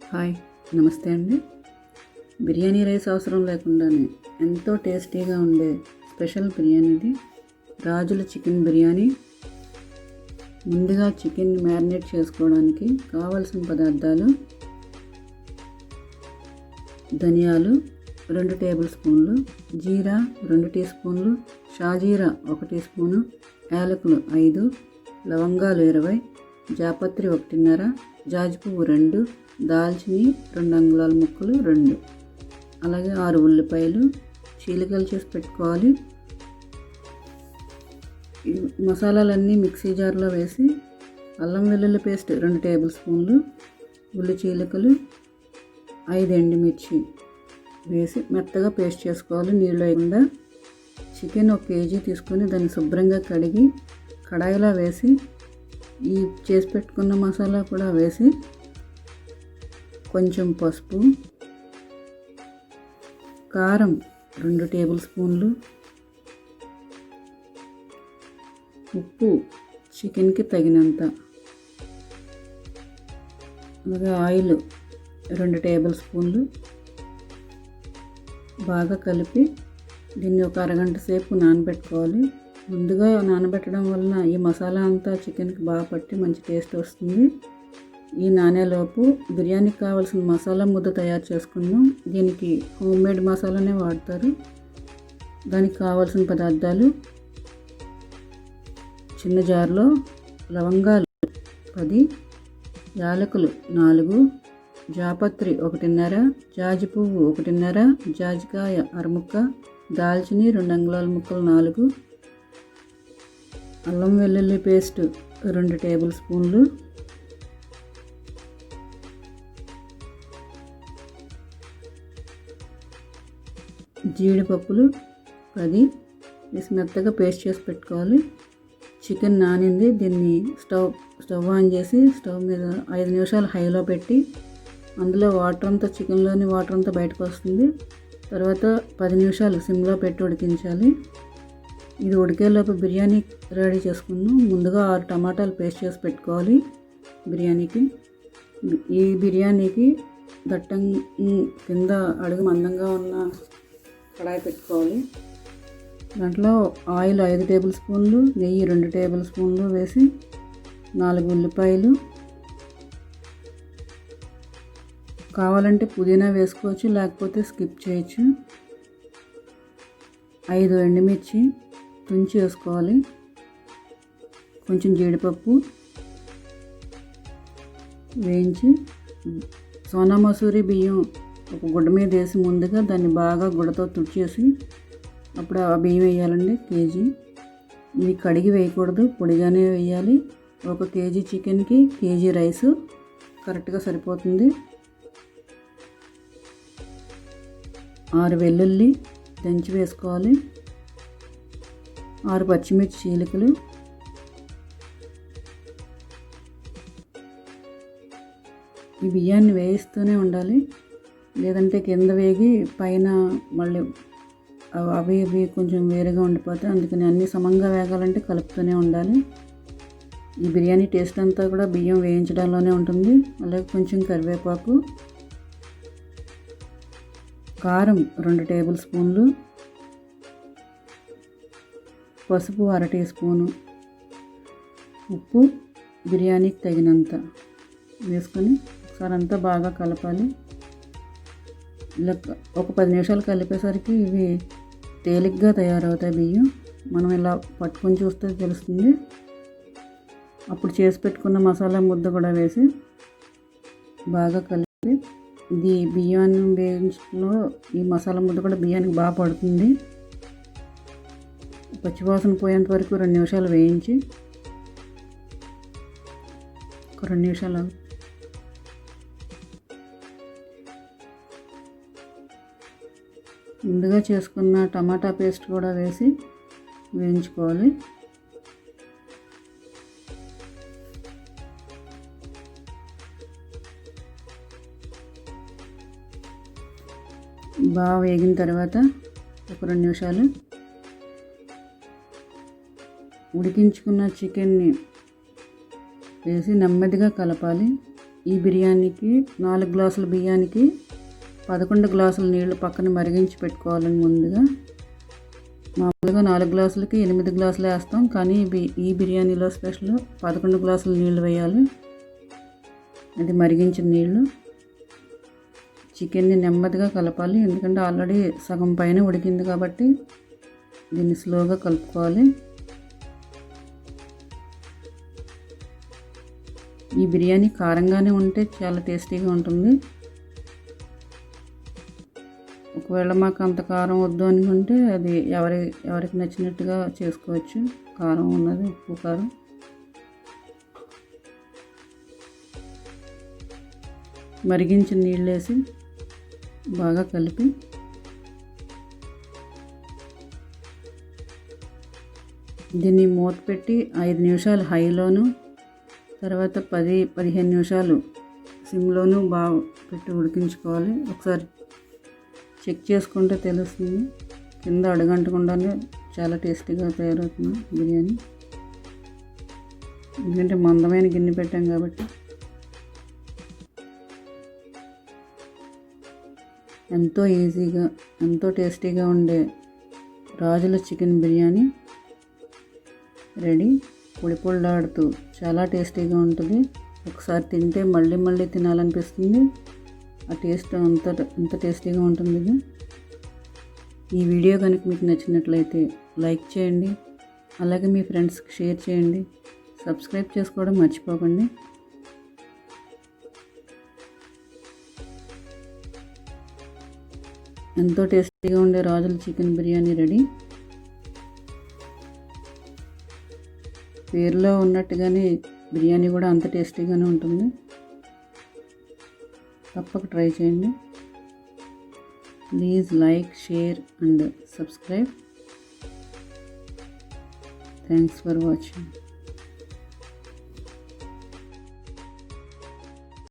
Hi, నమస్తే అండి. Biryani rice అవసరం లేకుండానే ఎంతో టేస్టీగా ఉండే స్పెషల్ బిర్యానీది రాజుల చికెన్ బిర్యానీ. ముందుగా చికెన్ మ్యారినేట్ చేసుకోవడానికి కావలసిన పదార్థాలు: ధనియాలు 2 టేబుల్ స్పూన్లు, జీరా 2 టీ స్పూన్లు, షాజీరా 1 టీ స్పూను, యాలకులు 5, లవంగాలు 20, జాపత్రి 1.5, జాజి పువ్వు 2, దాల్చిని 2 అంగుళాల ముక్కలు 2, అలాగే 6 ఉల్లిపాయలు చీలికలు చేసి పెట్టుకోవాలి. ఈ మసాలాలన్నీ మిక్సీ జార్లో వేసి అల్లం వెల్లుల్లి పేస్ట్ 2 టేబుల్ స్పూన్లు, ఉల్లి చీలికలు 5 ఎండుమిర్చి వేసి మెత్తగా పేస్ట్ చేసుకోవాలి నీళ్ళు వేయకుండా. చికెన్ 1 కేజీ తీసుకొని దాన్ని శుభ్రంగా కడిగి కడాయిలో వేసి ఈ చేసి పెట్టుకున్న మసాలా కూడా వేసి కొంచెం పసుపు, కారం 2 టేబుల్ స్పూన్లు, ఉప్పు చికెన్కి తగినంత, అలాగే ఆయిల్ 2 టేబుల్ స్పూన్లు బాగా కలిపి దీన్ని ఒక అరగంట సేపు నానబెట్టుకోవాలి. ముందుగా నానబెట్టడం వలన ఈ మసాలా అంతా చికెన్కి బాగా పట్టి మంచి టేస్ట్ వస్తుంది. ఈ నానేలోపు బిర్యానీకి కావాల్సిన మసాలా ముద్ద తయారు చేసుకుందాం. దీనికి హోమ్మేడ్ మసాలానే వాడతారు. దానికి కావాల్సిన పదార్థాలు: చిన్న జార్లో లవంగాలు 10, యాలకులు 4, జాపత్రి 1.5, జాజి పువ్వు 1.5, జాజికాయ అరముక్క, దాల్చిని 2 అంగుళాల ముక్కలు 4, అల్లం వెల్లుల్లి పేస్ట్ 2 టేబుల్ స్పూన్లు, జీడిపప్పులు 10 వేసి మెత్తగా పేస్ట్ చేసి పెట్టుకోవాలి. చికెన్ నానింది. దీన్ని స్టవ్ ఆన్ చేసి స్టవ్ మీద 5 నిమిషాలు హైలో పెట్టి అందులో వాటర్ అంతా చికెన్లోని వాటర్ అంతా బయటకు వస్తుంది. తర్వాత 10 నిమిషాలు సిమ్లో పెట్టి ఉడికించాలి. ఇది ఉడికేలోపు బిర్యానీ రెడీ చేసుకుందాం. ముందుగా 6 టమాటాలు పేస్ట్ చేసి పెట్టుకోవాలి బిర్యానీకి. ఈ బిర్యానీకి కింద అడుగు మందంగా ఉన్న కడాయి పెట్టుకోవాలి. దాంట్లో ఆయిల్ 5 టేబుల్ స్పూన్లు, నెయ్యి 2 టేబుల్ స్పూన్లు వేసి 4 ఉల్లిపాయలు, కావాలంటే పుదీనా వేసుకోవచ్చు, లేకపోతే స్కిప్ చేయొచ్చు, 5 ఎండుమిర్చి తుంచి వేసుకోవాలి, కొంచెం జీడిపప్పు వేయించి సోనా మసూరి బియ్యం ఒక గుడ్డ మీద వేసి ముందుగా దాన్ని బాగా గుడ్డతో తుడిచేసి అప్పుడు ఆ బియ్యం వేయాలండి. కేజీ ఇవి కడిగి వేయకూడదు, పొడిగానే వేయాలి. 1 కేజీ చికెన్కి కేజీ రైసు కరెక్ట్గా సరిపోతుంది. 6 వెల్లుల్లి దంచి వేసుకోవాలి, 6 పచ్చిమిర్చి చీలికలు, ఈ బియ్యాన్ని వేయిస్తూనే ఉండాలి, లేదంటే కింద వేగి పైన మళ్ళీ అవి కొంచెం వేరుగా ఉండిపోతాయి. అందుకని అన్నీ సమంగా వేగాలంటే కలుపుతూనే ఉండాలి. ఈ బిర్యానీ టేస్ట్ అంతా కూడా బియ్యం వేయించడంలోనే ఉంటుంది. అలాగే కొంచెం కరివేపాకు, కారం 2 టేబుల్ స్పూన్లు, పసుపు 1/2 టీ స్పూను, ఉప్పు బిర్యానీకి తగినంత వేసుకొని ఒకసారి అంతా బాగా కలపాలి. ఇలా ఒక 10 నిమిషాలు కలిపేసరికి ఇవి తేలిగ్గా తయారవుతాయి బియ్యం. మనం ఇలా పట్టుకొని చూస్తే తెలుస్తుంది. అప్పుడు చేసి పెట్టుకున్న మసాలా ముద్ద కూడా వేసి బాగా కలిపి ఇది బియ్యాన్ని వేయించడంలో ఈ మసాలా ముద్ద కూడా బియ్యానికి బాగా పడుతుంది. పచ్చివాసన పోయేంత వరకు 2 నిమిషాలు వేయించి ఒక 2 నిమిషాలు ముందుగా చేసుకున్న టమాటా పేస్ట్ కూడా వేసి వేయించుకోవాలి. బాగా వేగిన తర్వాత ఒక 2 నిమిషాలు ఉడికించుకున్న చికెన్ని వేసి నెమ్మదిగా కలపాలి. ఈ బిర్యానీకి 4 గ్లాసుల బియ్యానికి 11 గ్లాసుల నీళ్లు పక్కన మరిగించి పెట్టుకోవాలని ముందుగా. మామూలుగా 4 గ్లాసులకి 8 గ్లాసులు వేస్తాం, కానీ ఈ బిర్యానీలో స్పెషల్ 11 గ్లాసుల నీళ్లు వేయాలి. అది మరిగించిన నీళ్లు. చికెన్ని నెమ్మదిగా కలపాలి, ఎందుకంటే ఆల్రెడీ సగం పైన ఉడికింది కాబట్టి దీన్ని స్లోగా కలుపుకోవాలి. ఈ బిర్యానీ కారంగానే ఉంటే చాలా టేస్టీగా ఉంటుంది. ఒకవేళ మాకు అంత కారం వద్దు అనుకుంటే అది ఎవరికి నచ్చినట్టుగా చేసుకోవచ్చు, కారం ఉన్నది, ఉప్పు కారం. మరిగించిన నీళ్ళు వేసి బాగా కలిపి దీన్ని మూత పెట్టి 5 నిమిషాలు హైలోను, తర్వాత 10-15 నిమిషాలు సిమ్లోను బాగా పెట్టి ఉడికించుకోవాలి. ఒకసారి చెక్ చేసుకుంటే తెలుస్తుంది, కింద అడుగంటకుండానే చాలా టేస్టీగా తయారవుతుంది బిర్యానీ. ఎందుకంటే మందమైన గిన్నె పెట్టాం కాబట్టి. ఎంతో ఈజీగా ఎంతో టేస్టీగా ఉండే రాజుల చికెన్ బిర్యానీ రెడీ. పొడి పొడిలాడుతూ చాలా టేస్టీగా ఉంటుంది. ఒకసారి తింటే మళ్ళీ మళ్ళీ తినాలనిపిస్తుంది. ఆ టేస్ట్ అంత టేస్టీగా ఉంటుంది ఇది. ఈ వీడియో కనుక మీకు నచ్చినట్లయితే లైక్ చేయండి, అలాగే మీ ఫ్రెండ్స్కి షేర్ చేయండి, సబ్స్క్రైబ్ చేసుకోవడం మర్చిపోకండి. ఎంతో టేస్టీగా ఉండే రాజుల చికెన్ బిర్యానీ రెడీ. పేరులో ఉన్నట్టుగానే బిర్యానీ కూడా అంత టేస్టీగానే ఉంటుంది. తప్పక ట్రై చేయండి. Please like, share and subscribe. Thanks for watching.